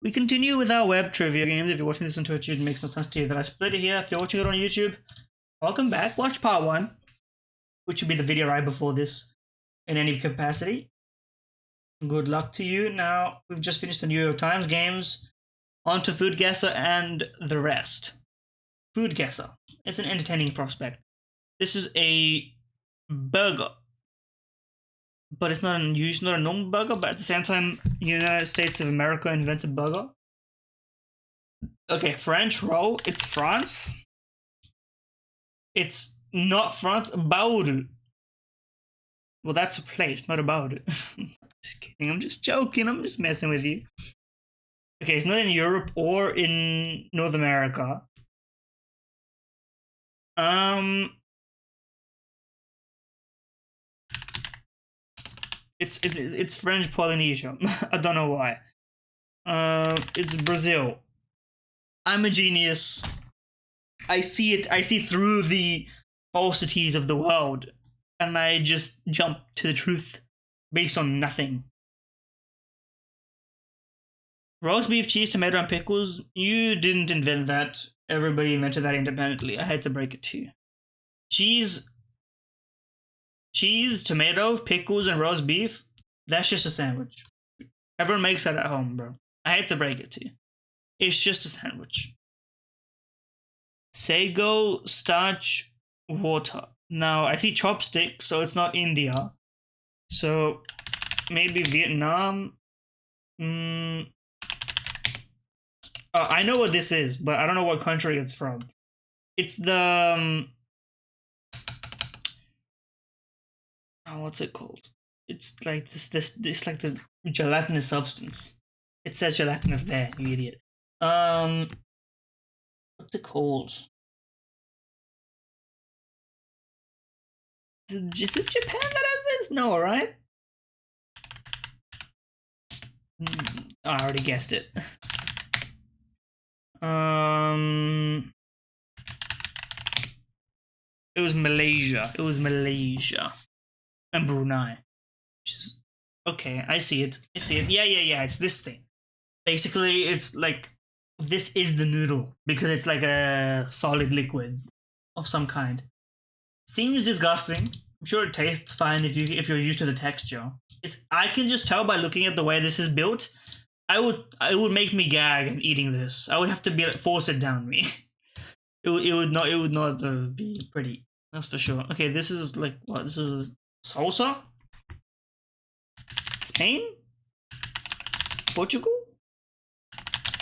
we continue with our web trivia games. If you're watching this on Twitch, it makes no sense to you that I split it here. If you're watching it on YouTube, welcome back. Watch part 1, which will be the video right before this in any capacity. Good luck to you. Now, we've just finished the New York Times games. On to Food Guesser and the rest. Food Guesser. It's an entertaining prospect. This is a burger. But it's not a normal burger, but at the same time, United States of America invented burger. Okay, French roll. It's France. It's not France. Bauru. Well, that's a place, not a Bauru. Just kidding. I'm just joking. I'm just messing with you. Okay, it's not in Europe or in North America. It's French Polynesia. I don't know why. It's Brazil. I'm a genius. I see it. I see through the falsities of the world, and I just jump to the truth based on nothing. Roast beef, cheese, tomato, and pickles. You didn't invent that. Everybody invented that independently. I had to break it to you. Cheese, tomato, pickles, and roast beef. That's just a sandwich. Everyone makes that at home, bro. I hate to break it to you. It's just a sandwich. Sago, starch, water. Now, I see chopsticks, so it's not India. So, maybe Vietnam. I know what this is, but I don't know what country it's from. It's the... what's it called? It's like this like the gelatinous substance. It says gelatinous there, you idiot. What's it called? Is it Japan that has this? No, right? I already guessed it. It was Malaysia. It was Malaysia. And Brunei. Which is... Okay, I see it. I see it. Yeah. It's this thing. Basically, it's like... This is the noodle. Because it's like a solid liquid of some kind. Seems disgusting. I'm sure it tastes fine if you're used to the texture. I can just tell by looking at the way this is built. It would make me gag at eating this. I would have to force it down me. It would not be pretty. That's for sure. Okay, this is like what? This is salsa. Spain, Portugal,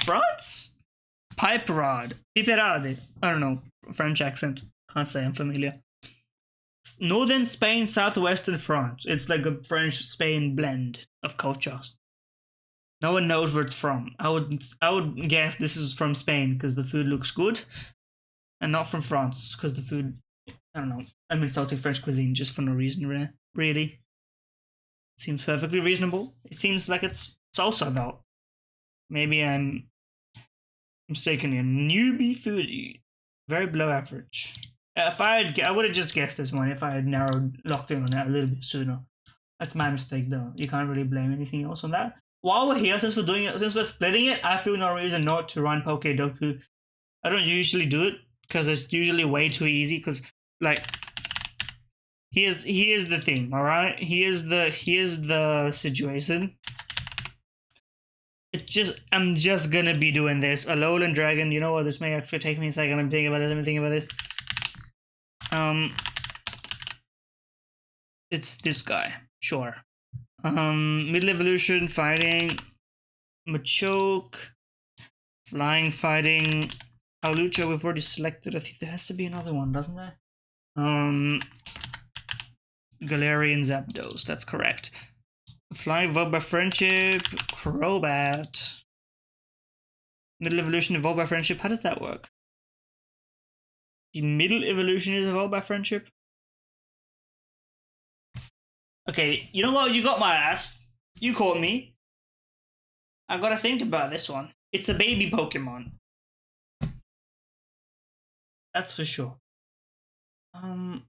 France, piperade. I don't know, French accent. Can't say I'm familiar. Northern Spain, southwestern France. It's like a French-Spain blend of cultures. No one knows where it's from. I would guess this is from Spain because the food looks good, and not from France because the food, I don't know. I'm insulting French cuisine just for no reason, really. It seems perfectly reasonable. It seems like it's salsa though. Maybe I'm mistaken here. Newbie foodie, very below average. I would have just guessed this one if I had locked in on that a little bit sooner. That's my mistake though. You can't really blame anything else on that. While we're here, since we're splitting it, I feel no reason not to run Pokedoku. I don't usually do it because it's usually way too easy. Because like, here's the thing. All right, here's the situation. I'm just gonna be doing this. Alolan Dragon. You know what? This may actually take me a second. I'm thinking about this. It's this guy. Sure. Middle evolution, fighting, Machoke, flying, fighting, Hawlucha, we've already selected. I think there has to be another one, doesn't there? Galarian Zapdos, that's correct. Flying, evolved by friendship, Crobat. Middle evolution, evolved by friendship, how does that work? The middle evolution is evolved by friendship? Okay, you know what? You got my ass. You caught me. I gotta think about this one. It's a baby Pokemon. That's for sure. I'm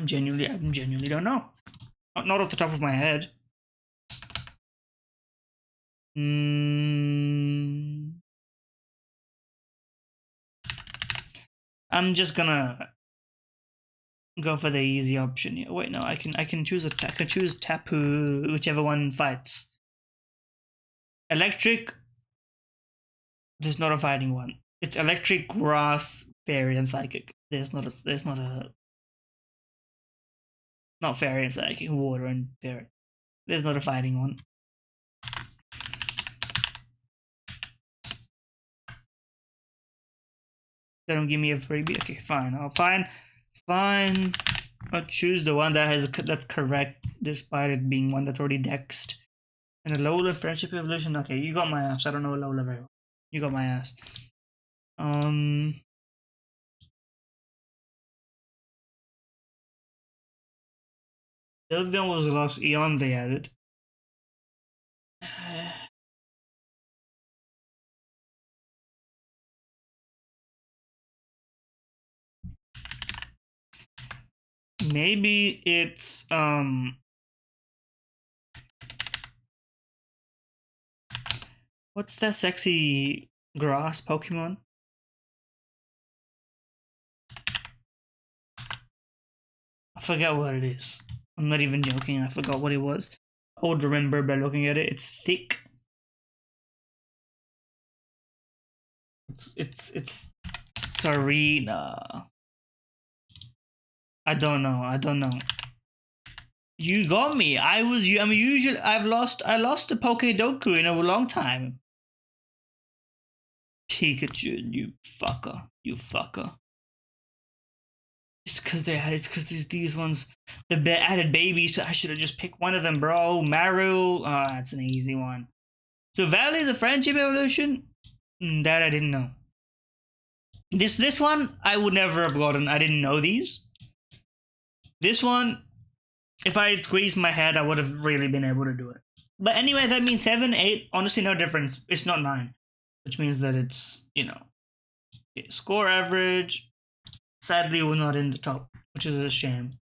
genuinely don't know. Not off the top of my head. I'm just gonna go for the easy option here. Wait, no, I can choose I can choose Tapu, whichever one fights. Electric. There's not a fighting one. It's electric, grass, fairy, and psychic. There's not a not fairy and psychic, water and fairy. There's not a fighting one. They don't give me a freebie. Okay, fine. Fine. I'll choose the one that's correct, despite it being one that's already dexed. And a Lola friendship evolution. Okay, you got my ass. I don't know Lola very well. You got my ass. The other one was the last Eon they added. Maybe it's what's that sexy grass Pokemon? I forgot what it is. I'm not even joking. I forgot what it was. I would remember by looking at it. It's thick. It's Arena. I don't know. You got me. I'm usually I lost a Pokedoku in a long time. Pikachu, you fucker. It's because these ones, the added babies, so I should have just picked one of them, bro. Maru, that's an easy one. So Valley is a friendship evolution? That I didn't know. This one, I would never have gotten. I didn't know these. This one, if I had squeezed my head, I would have really been able to do it. But anyway, that means 7, 8, honestly no difference. It's not 9. Which means that it's, score average. Sadly, we're not in the top, which is a shame.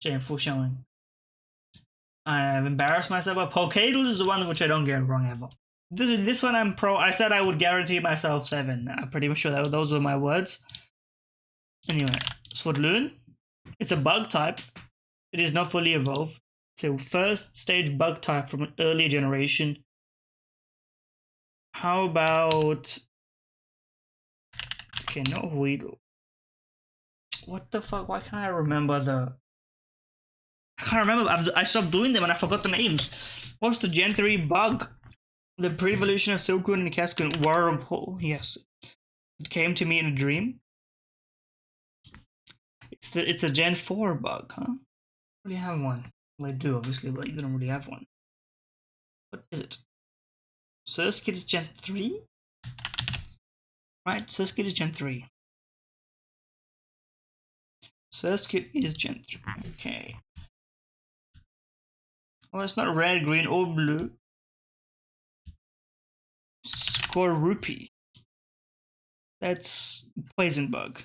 Shameful showing. I have embarrassed myself, but Pokédle is the one which I don't get wrong ever. This one I'm pro. I said I would guarantee myself 7. I'm pretty sure that those were my words. Anyway, Swadloon. It's a bug type. It is not fully evolved. It's a first stage bug type from an earlier generation. How about... Okay, no Weedle. What the fuck? Why can't I remember the... I can't remember. I stopped doing them and I forgot the names. What's the Gen 3 bug? The pre-evolution of Silcoon and Cascoon. Whirlpool. Yes. It came to me in a dream. It's a Gen 4 bug, huh? I really have one. Well, I do, obviously, but you don't really have one. What is it? Surskit is Gen 3? Right, Surskit is Gen 3. Surskit is Gen 3. Okay. Well, it's not red, green, or blue. Skorupi. That's Poison Bug.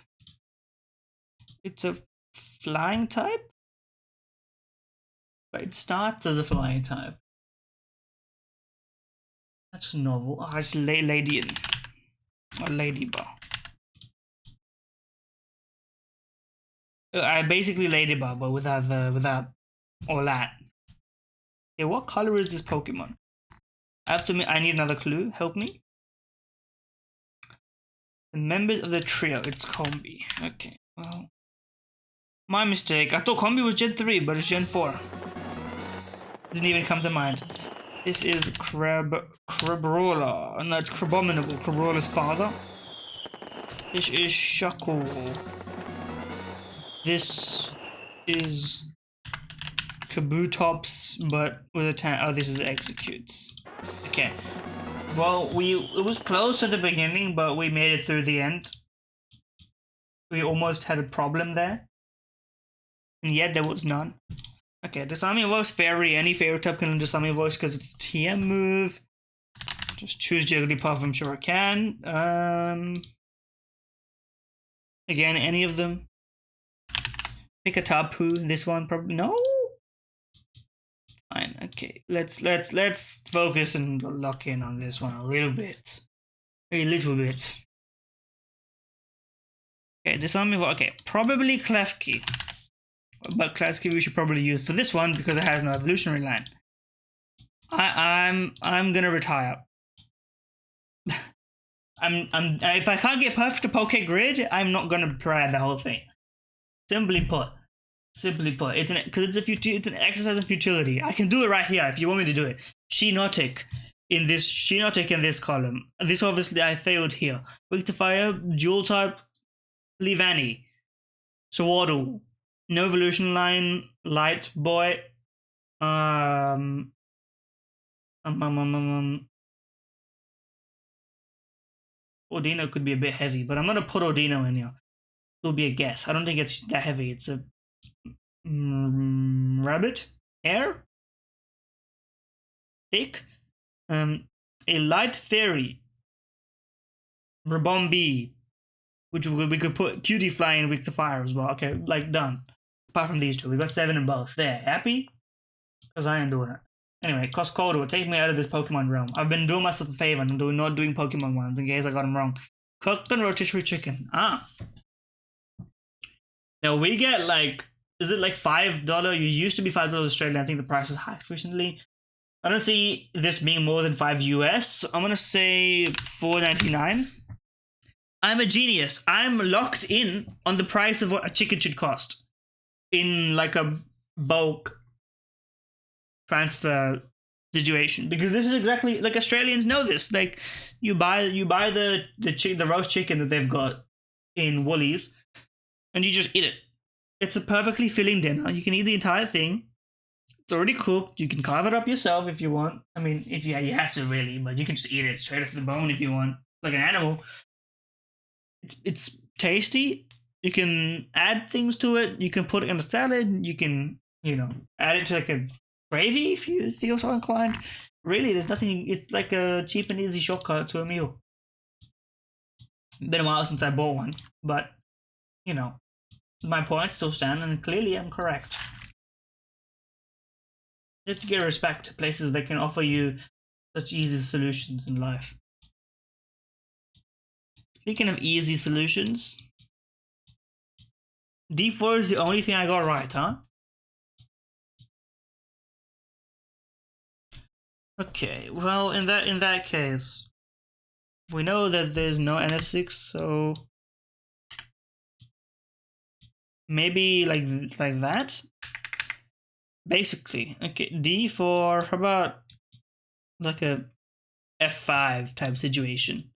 It's a flying type? But it starts as a flying type. That's novel. Oh, it's Ladian. Or Ladybug. I basically Ladybug, but without all that. Okay, what color is this Pokemon? I need another clue. Help me. The members of the trio. It's Combi. Okay. Well, my mistake. I thought Combi was Gen 3, but it's Gen 4. Didn't even come to mind. This is Crabrola. No, it's Crabominable. Crabrola's father. This is Shuckle. This is Kabutops, but with a tan. Oh, this is Executes. Okay. Well, it was close at the beginning, but we made it through the end. We almost had a problem there, and yet there was none. Okay, Disarming Voice, Fairy. Any Fairy type can Disarming Voice because it's a TM move. Just choose Jigglypuff, I'm sure I can. Again, any of them. Pick a Tapu. This one probably no. Fine. Okay, let's focus and lock in on this one a little bit. A little bit. Okay, disarming. Okay, probably Klefki. But Klefki we should probably use for this one because it has no evolutionary line. I'm gonna retire. If I can't get perfect to Poke Grid, I'm not gonna try the whole thing. Simply put, it's an exercise of futility. I can do it right here if you want me to do it. Shinotic in this column. This obviously I failed here. Weak to fire, dual type, Livani, Sawadu, no evolution line, light boy, Odino could be a bit heavy, but I'm gonna put Odino in here. It will be a guess. I don't think it's that heavy. It's a rabbit, hare, thick, a light fairy, Rabombi, which we could put Cutie Fly in weak to fire as well. Okay, like done. Apart from these two, we got 7 in both. There, happy? Because I am doing it. Anyway, Coscodo, take me out of this Pokemon realm. I've been doing myself a favor and not doing Pokemon ones in case I got them wrong. Cooked and rotisserie chicken. Ah. Now we get like, is it like $5? You used to be $5 Australian. I think the price has hiked recently. I don't see this being more than $5 US. So I'm gonna say $4.99. I'm a genius. I'm locked in on the price of what a chicken should cost in like a bulk transfer situation, because this is exactly like Australians know this. Like you buy the roast chicken that they've got in Woolies, and you just eat it. It's a perfectly filling dinner. You can eat the entire thing. It's already cooked. You can carve it up yourself if you want. I mean, if you have to really, but you can just eat it straight off the bone if you want, like an animal. It's tasty. You can add things to it. You can put it in a salad. You can, add it to like a gravy if you feel so inclined. Really, there's nothing. It's like a cheap and easy shortcut to a meal. Been a while since I bought one, but my points still stand, and clearly I'm correct. You have to give respect to places that can offer you such easy solutions in life. Speaking of easy solutions, D4 is the only thing I got right, huh? Okay, well, in that case, we know that there's no NF6, so maybe like that. Basically, okay, D4. How about like a F5 type situation?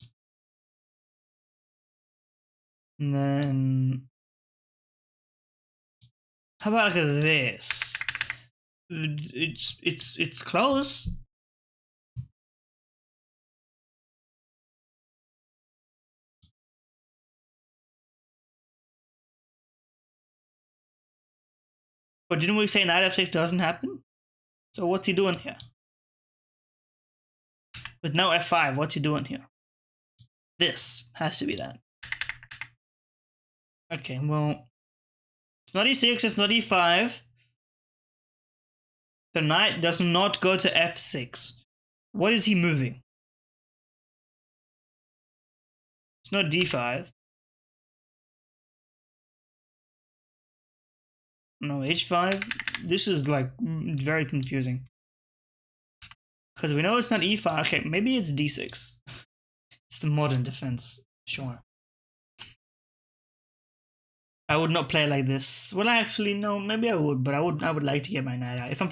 And then how about like this? It's close. But didn't we say knight f6 doesn't happen? So what's he doing here? With no f5, what's he doing here? This has to be that. Okay, well, it's not e6, it's not e5. The knight does not go to f6. What is he moving? It's not d5. No, h5. This is like very confusing. Because we know it's not e5. Okay, maybe it's d6. It's the modern defense. Sure. I would not play like this. Well, actually, no. Maybe I would, but I would like to get my knight out. If I'm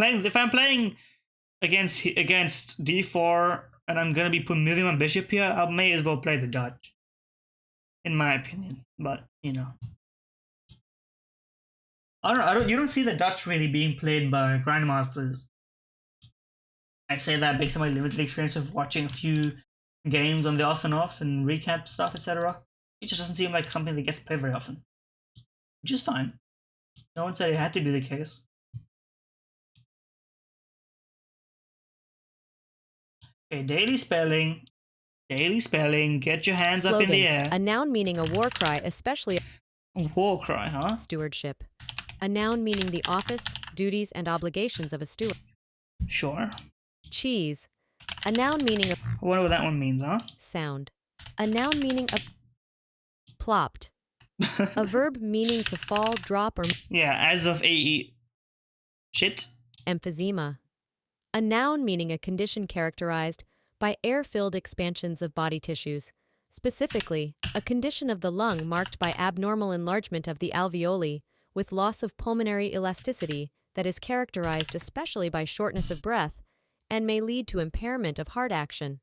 playing against d4 and I'm gonna be moving my bishop here, I may as well play the Dutch, in my opinion. But I don't. You don't see the Dutch really being played by grandmasters. I say that based on my limited experience of watching a few games on the off and off and recap stuff, etc. It just doesn't seem like something that gets played very often, which is fine. No one said it had to be the case. Okay, daily spelling. Get your hands Slogan, up in the air. A noun meaning a war cry, especially a war cry, huh? Stewardship. A noun meaning the office, duties, and obligations of a steward. Sure. Cheese. A noun meaning of I wonder what that one means, huh? sound. A noun meaning of plopped. A verb meaning to fall, drop, or Yeah, as of a shit. emphysema. A noun meaning a condition characterized by air-filled expansions of body tissues. Specifically, a condition of the lung marked by abnormal enlargement of the alveoli with loss of pulmonary elasticity that is characterized especially by shortness of breath and may lead to impairment of heart action.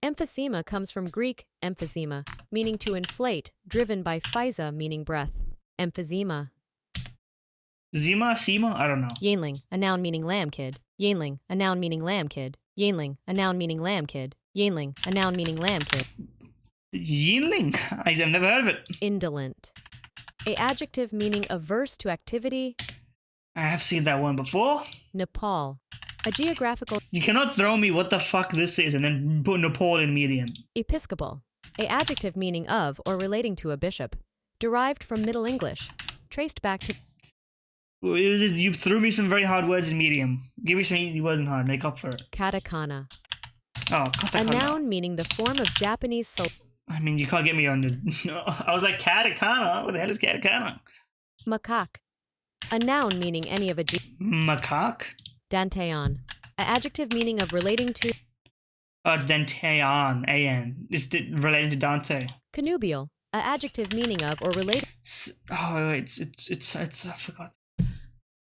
Emphysema comes from Greek emphysema, meaning to inflate, driven by physa, meaning breath. Emphysema. Zima, Sema, I don't know. Yeanling, a noun meaning lamb kid. Yeanling, a noun meaning lamb kid. Yeanling, a noun meaning lamb kid. Yeanling, a noun meaning lamb kid. Yinling? I've never heard of it. Indolent. A adjective meaning averse to activity. I have seen that one before. Nepal. A geographical You cannot throw me what the fuck this is and then put Nepal in medium. episcopal. A adjective meaning of or relating to a bishop. Derived from Middle English. Traced back to You threw me some very hard words in medium. Give me some easy words in hard. Make up for it. katakana. Oh, A katakana. noun meaning the form of Japanese I mean, you can't get me on the... I was like, katakana? What the hell is katakana? macaque. A noun meaning any of a Macaque? danteon. A adjective meaning of relating to Oh, it's Danteon. A-N. It's related to Dante. connubial. A adjective meaning of or related Oh, wait, it's I forgot.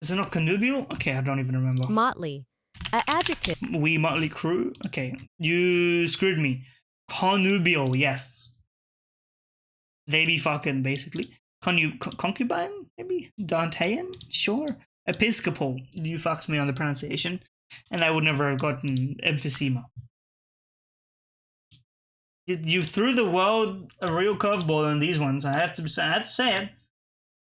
Is it not connubial? Okay, I don't even remember. motley. A adjective We Motley Crew? Okay, you screwed me. Connubial, yes. They be fucking, basically. Concubine, maybe? Dantean? Sure. Episcopal. You fucked me on the pronunciation. And I would never have gotten emphysema. You threw the world a real curveball on these ones. I have to say it.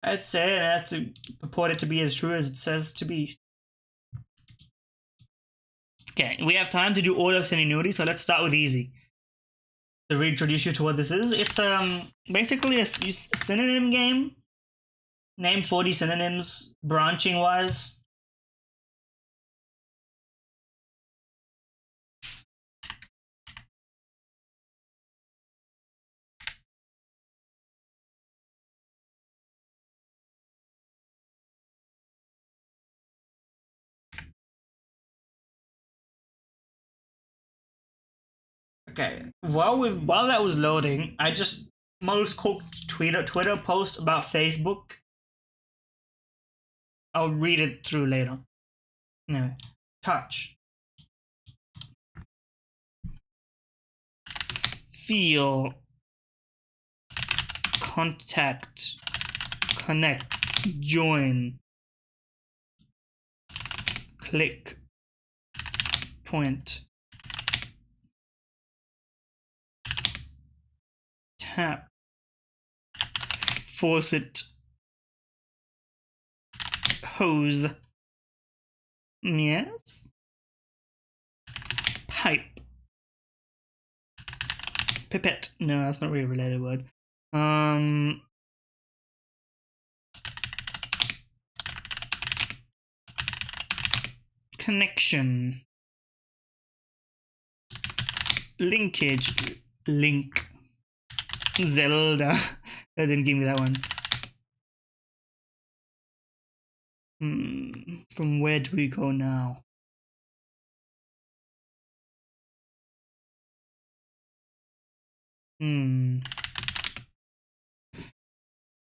I have to purport it to be as true as it says to be. Okay, we have time to do all of Synonyms, so let's start with easy. To reintroduce you to what this is, it's basically a synonym game. Name 40 synonyms, branching wise. Okay, while that was loading, I just most cooked Twitter post about Facebook. I'll read it through later. Anyway, touch. Feel. Contact. Connect. Join. Click. Point. Tap. Faucet. Hose. Yes. Pipe. Pipette. No, that's not really a related word. Connection. Linkage. Link. Zelda. That didn't give me that one. From where do we go now?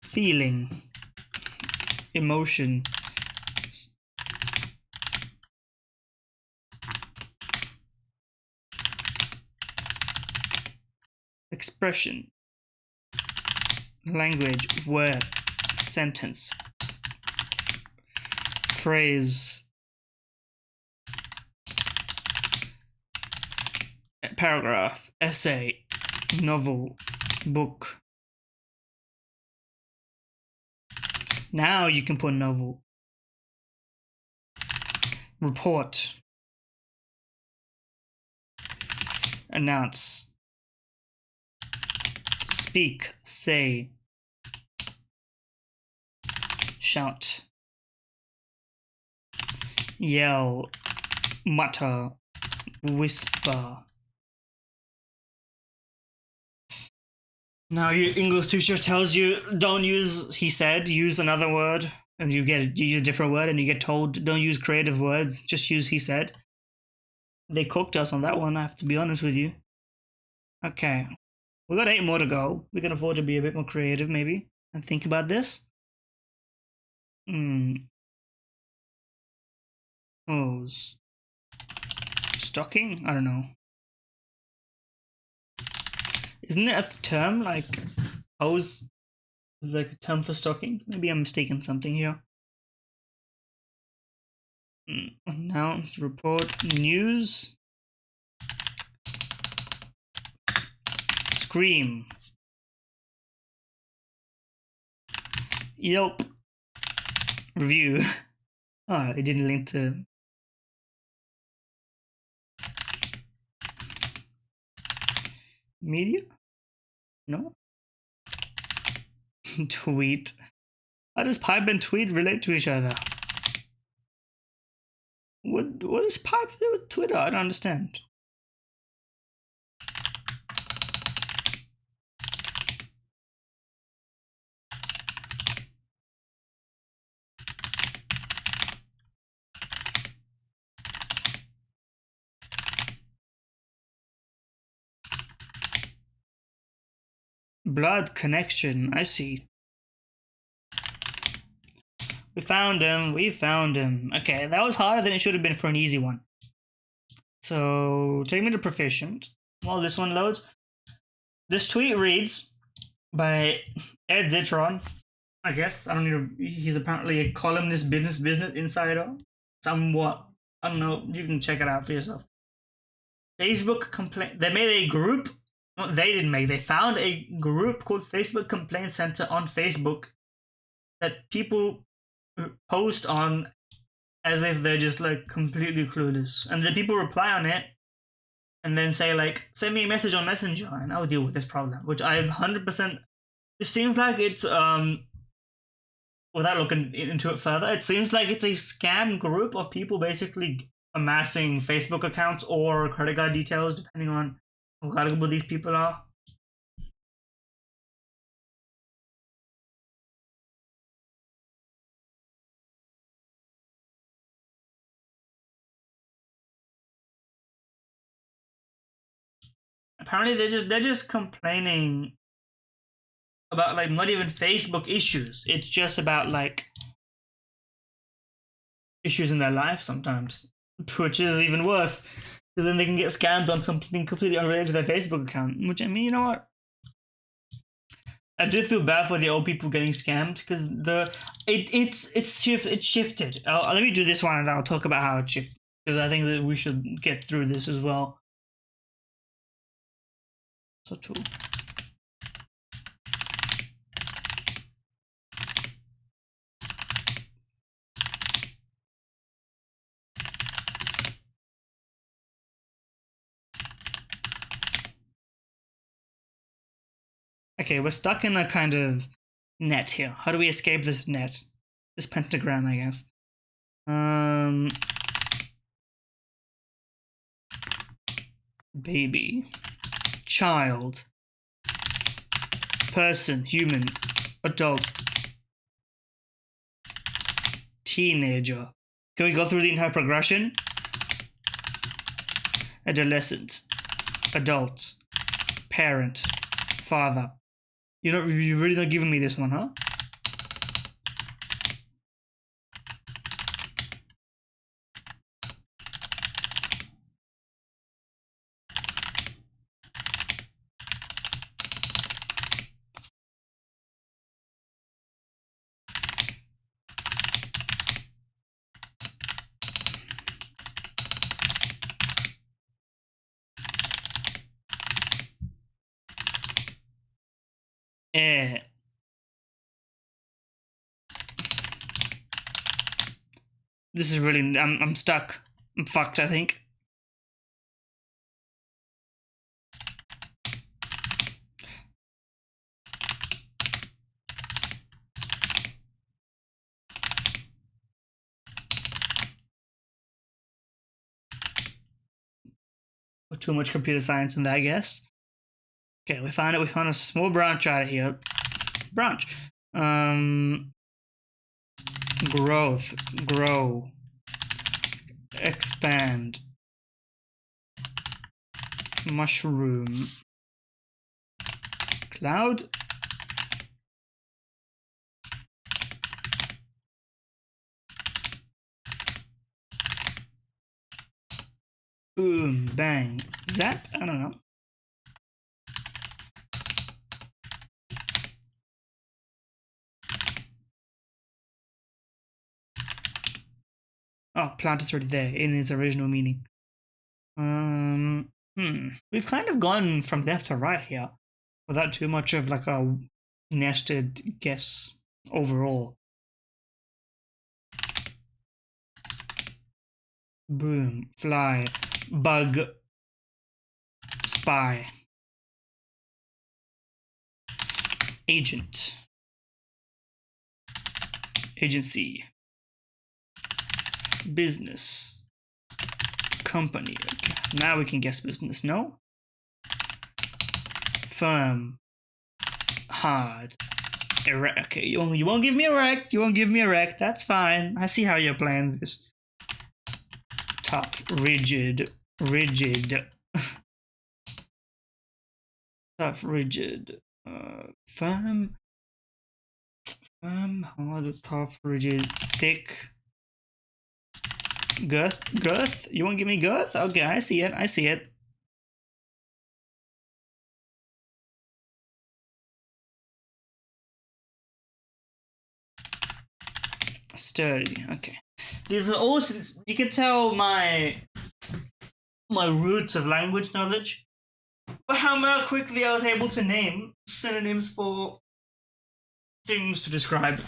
Feeling. Emotion. Expression. Language. Word. Sentence. Phrase. Paragraph. Essay. Novel. Book. Now you can put novel. Report. Announce. Speak. Say. Shout. Yell. mutter, whisper. Now your English teacher tells you don't use he said, use another word, and you use a different word, and you get told don't use creative words, just use he said. They cooked us on that one, I have to be honest with you. Okay. We got 8 more to go. We can afford to be a bit more creative, maybe, and think about this. Hose. Stocking? I don't know. Isn't it a term like hose is like a term for stockings? Maybe I'm mistaken something here. Announce, report, news. Scream. Yelp. Review. Oh, it didn't link to. Media? No? Tweet. How does pipe and tweet relate to each other? What does pipe do with Twitter? I don't understand. Blood connection, I see. We found him, we found him. Okay, that was harder than it should have been for an easy one. So, take me to proficient. While this one loads. This tweet reads by Ed Zitron, I guess. I don't know. He's apparently a columnist, business insider. Somewhat. I don't know. You can check it out for yourself. Facebook complaint. They made a group. No, they didn't make. They found a group called Facebook Complaint Center on Facebook that people post on as if they're just like completely clueless, and the people reply on it and then say like, send me a message on Messenger and I'll deal with this problem, which I 100%. It seems like it's without looking into it further, it seems like it's a scam group of people basically amassing Facebook accounts or credit card details, depending on how valuable these people are. Apparently, they're just complaining about like not even Facebook issues. It's just about like issues in their life sometimes, which is even worse because then they can get scammed on something completely unrelated to their Facebook account. Which, I mean, you know what? I do feel bad for the old people getting scammed because it's shifted. Let me do this one and I'll talk about how it shifted, because I think that we should get through this as well. So true. Okay, we're stuck in a kind of net here. How do we escape this net? This pentagram, I guess. Baby. Child. Person. Human. Adult. Teenager. Can we go through the entire progression? Adolescent. Adult. Parent. Father. You're really not giving me this one, huh? Eh. This is really. I'm stuck. I'm fucked, I think. Put too much computer science in that, I guess. Okay, we found it. We found a small branch out of here. Branch. Growth. Grow. Expand. Mushroom. Cloud. Boom, bang, zap. I don't know. Oh, plant is already there in its original meaning. We've kind of gone from left to right here without too much of like a nested guess overall. Boom, fly, bug, spy, agent, agency, business, company. Okay. Now we can guess business. No. Firm, hard, erect. Okay, you won't give me erect. You won't give me erect. That's fine. I see how you're playing this. Tough, rigid, tough, rigid, firm, hard, tough, rigid, thick, girth. You won't give me girth? Okay, I see it. Sturdy. Okay. These are also, you can tell my roots of language knowledge, but how more quickly I was able to name synonyms for things to describe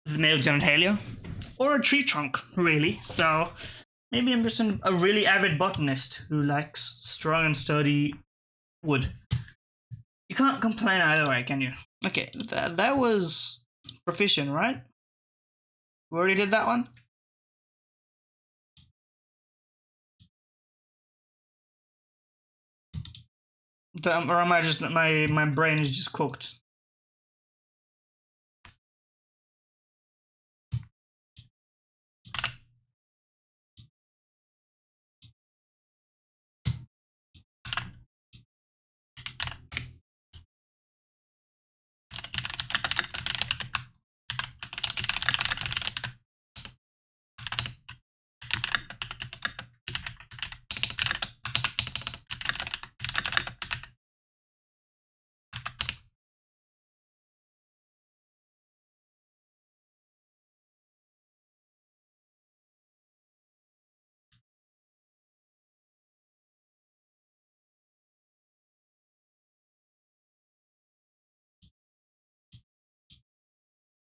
the male genitalia or a tree trunk, really. So maybe I'm just a really avid botanist who likes strong and sturdy wood. You can't complain either way, can you? Okay, that was proficient, right? We already did that one? Or am I just, my brain is just cooked?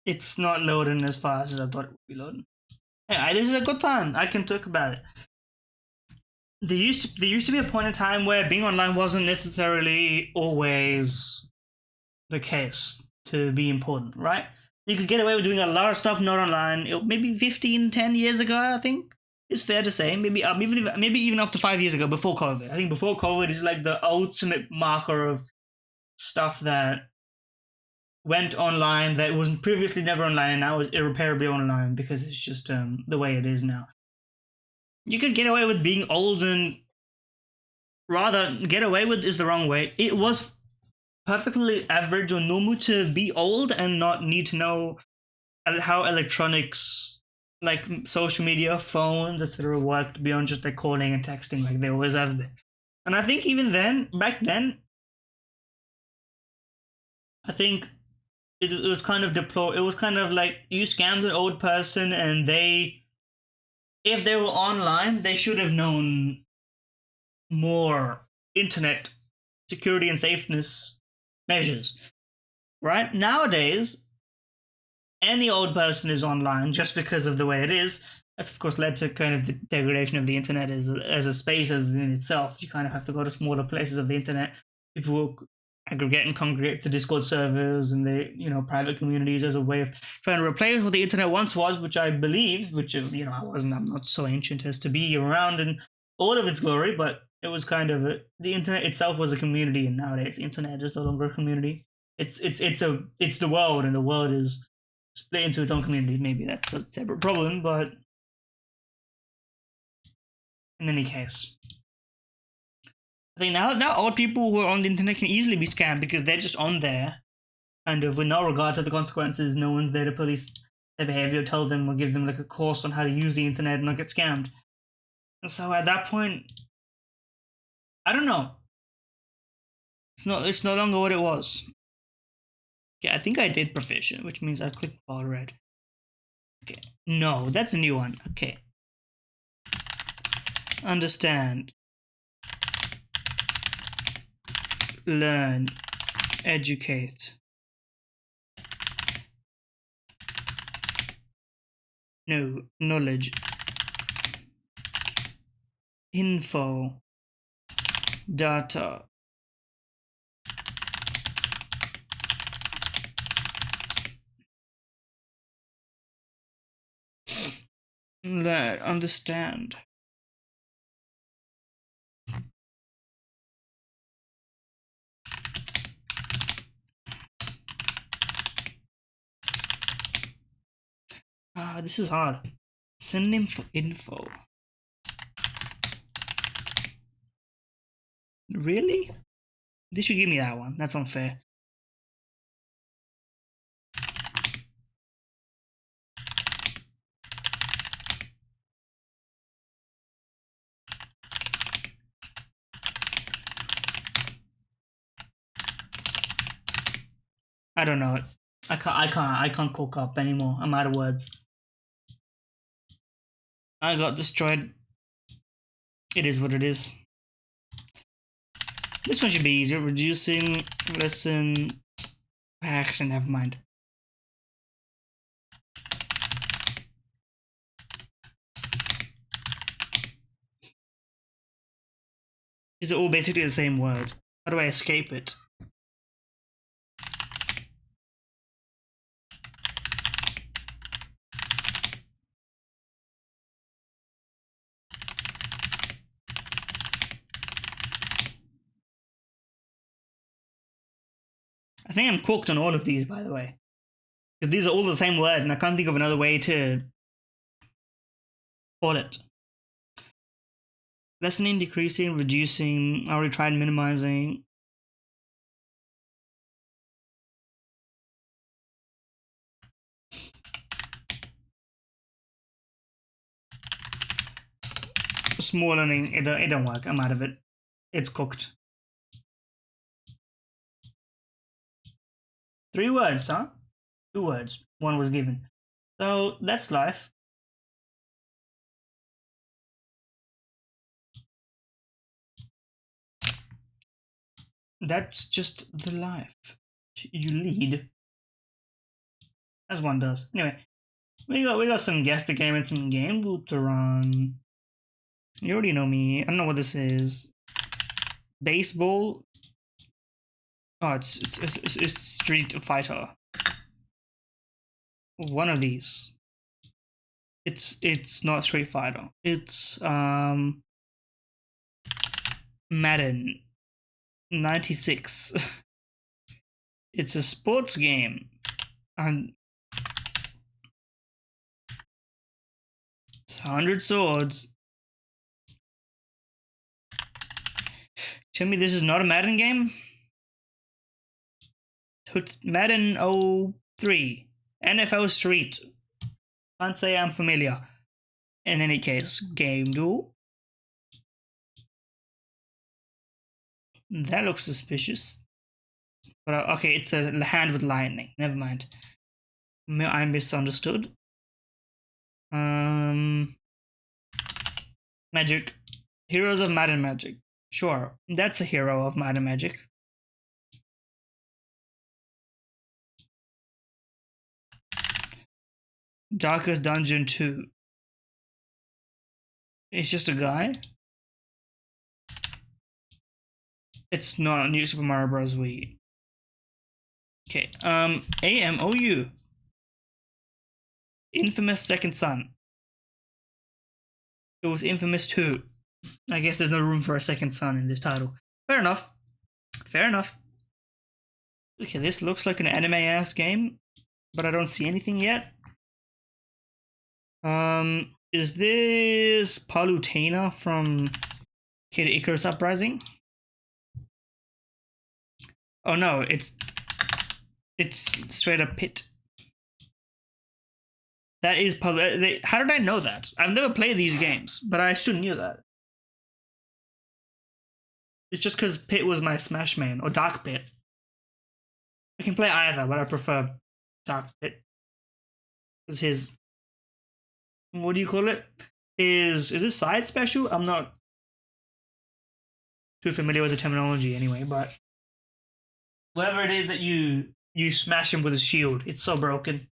It's not loading as fast as I thought it would be loading. Yeah, this is a good time. I can talk about it. There used to be a point in time where being online wasn't necessarily always the case to be important, right? You could get away with doing a lot of stuff not online. Maybe 10 years ago, I think. It's fair to say. Maybe even up to 5 years ago, before COVID. I think before COVID is like the ultimate marker of stuff that went online that was previously never online and now is irreparably online because it's just the way it is now. You could get away with being old, and rather, get away with is the wrong way. It was perfectly average or normal to be old and not need to know how electronics, like social media, phones, etc., worked beyond just like calling and texting like they always have been. And I think even then, back then, I think it was kind of it was kind of like you scammed an old person and if they were online, they should have known more internet security and safeness measures. Right? Nowadays, any old person is online just because of the way it is. That's of course led to kind of the degradation of the internet as a space as in itself. You kind of have to go to smaller places of the internet. People will aggregate and congregate to Discord servers and the private communities as a way of trying to replace what the internet once was, which I believe, I'm not so ancient as to be around in all of its glory, but It was kind of the internet itself was a community, and nowadays the internet is no longer a community. It's the world, and the world is split into its own community. Maybe that's a separate problem, but in any case, I think now all people who are on the internet can easily be scammed because they're just on there, kind of with no regard to the consequences. No one's there to police their behavior, tell them, or give them like a course on how to use the internet and not get scammed. And so at that point, I don't know. It's no longer what it was. Okay, I think I did proficient, which means I clicked ball red. Okay, no, that's a new one. Okay. Understand. Learn. Educate. No, knowledge. Info. Data. Learn. Understand. This is hard. Synonym for info. Really? They should give me that one. That's unfair. I don't know it. I can't cook up anymore. I'm out of words. I got destroyed. It is what it is. This one should be easier. Reducing, listen. Actually, never mind. These are all basically the same word. How do I escape it? I think I'm cooked on all of these, by the way. Because these are all the same word, and I can't think of another way to call it. Lessening, decreasing, reducing. I already tried minimizing. Smallening, it don't work. I'm out of it. It's cooked. 3 words, huh? 2 words. 1 was given. So that's life. That's just the life you lead, as one does. Anyway, we got some guess the game and some game loot to run. You already know me. I don't know what this is. Baseball. Oh, it's Street Fighter. One of these. It's not Street Fighter. It's Madden 96. It's a sports game. And 100 swords. Tell me this is not a Madden game? Madden 03. NFL Street. Can't say I'm familiar. In any case, game duel. That looks suspicious. But okay, it's a hand with lightning. Never mind. I misunderstood. Magic. Heroes of Madden Magic. Sure, that's a hero of Madden Magic. Darkest Dungeon 2. It's just a guy. It's not New Super Mario Bros. Wii. Okay, AMOU. Infamous Second Son. It was Infamous 2. I guess there's no room for a second son in this title. Fair enough. Fair enough. Okay, this looks like an anime-ass game, but I don't see anything yet. Is this Palutena from Kid Icarus Uprising? Oh no, it's straight up Pit. That is how did I know that? I've never played these games, but I still knew that. It's just because Pit was my Smash main, or Dark Pit. I can play either, but I prefer Dark Pit. Is his, what do you call it? Is it side special? I'm not too familiar with the terminology anyway, but whatever it is that you smash him with a shield, it's so broken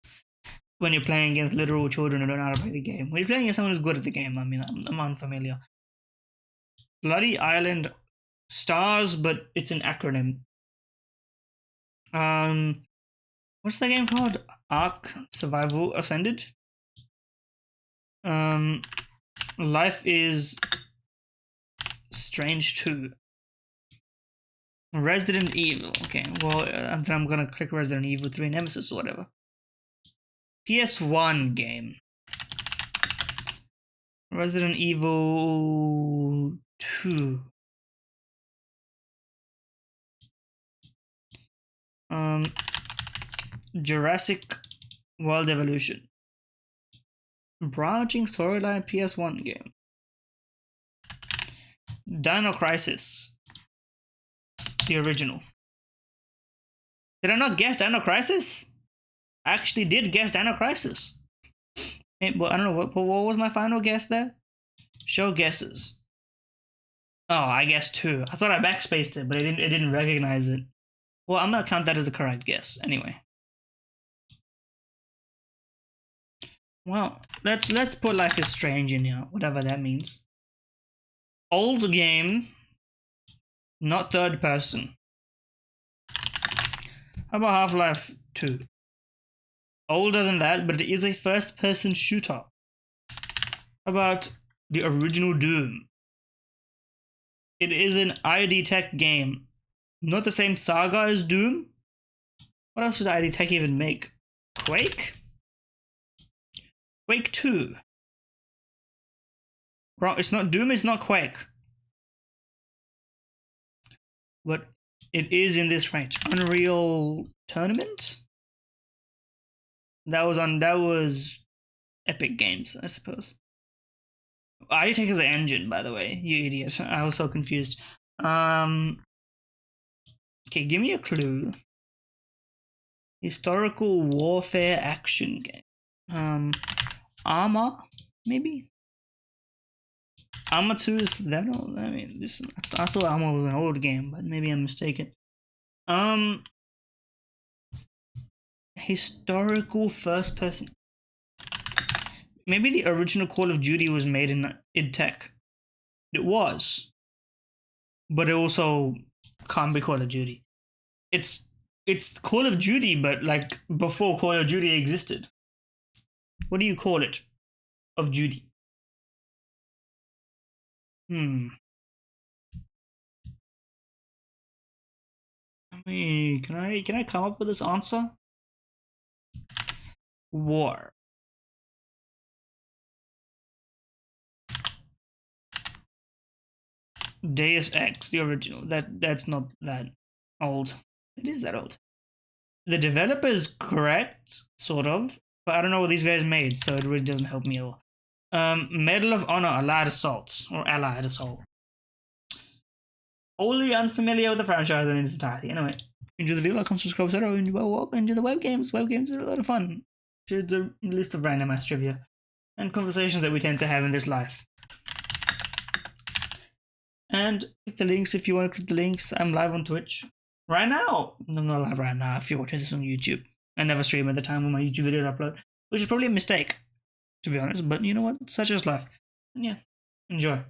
when you're playing against literal children who don't know how to play the game. When you're playing against someone who's good at the game, I mean, I'm unfamiliar. Bloody Island Stars, but it's an acronym. What's the game called? Ark Survival Ascended. Life is Strange 2. Resident Evil. Okay, well, then I'm gonna click Resident Evil 3 Nemesis or whatever. PS1 game. Resident Evil 2. Jurassic World Evolution. Branching storyline PS1 game. Dino Crisis. The original. Did I not guess Dino Crisis? I actually did guess Dino Crisis. Well, I don't know, what was my final guess there? Show guesses. Oh, I guessed 2. I thought I backspaced it, but it didn't recognize it. Well, I'm gonna count that as a correct guess anyway. Well, let's put Life is Strange in here, whatever that means. Old game, not third person. How about Half-Life 2? Older than that, but it is a first person shooter. How about the original Doom? It is an ID Tech game. Not the same saga as Doom? What else did ID Tech even make? Quake? Quake 2. Bro, it's not Doom, it's not Quake. But it is in this range. Unreal Tournament? That was Epic Games, I suppose. ID Tech is the engine, by the way, you idiot. I was so confused. Okay, give me a clue. Historical warfare action game. Armor, maybe? Armor 2 is that old? I mean, I thought Armor was an old game, but maybe I'm mistaken. Historical first person. Maybe the original Call of Duty was made in id Tech. It was. But it also can't be Call of Duty. It's Call of Duty, but like before Call of Duty existed. What do you call it? Of Duty. I mean, can I come up with this answer? War. Deus Ex, the original. That's not that old. It is that old. The developer is correct, sort of, but I don't know what these guys made, so it really doesn't help me at all. Medal of Honor, Allied Assault, or Allied Assault. Wholly unfamiliar with the franchise in its entirety. Anyway, enjoy the video, like, comment, subscribe, etc. Enjoy the web games. Web games are a lot of fun. To the list of random ass trivia and conversations that we tend to have in this life. And click the links if you want to click the links. I'm live on Twitch right now. I'm not live right now if you're watching this on YouTube. I never stream at the time when my YouTube videos upload, which is probably a mistake, to be honest. But you know what? Such is life. And yeah, enjoy.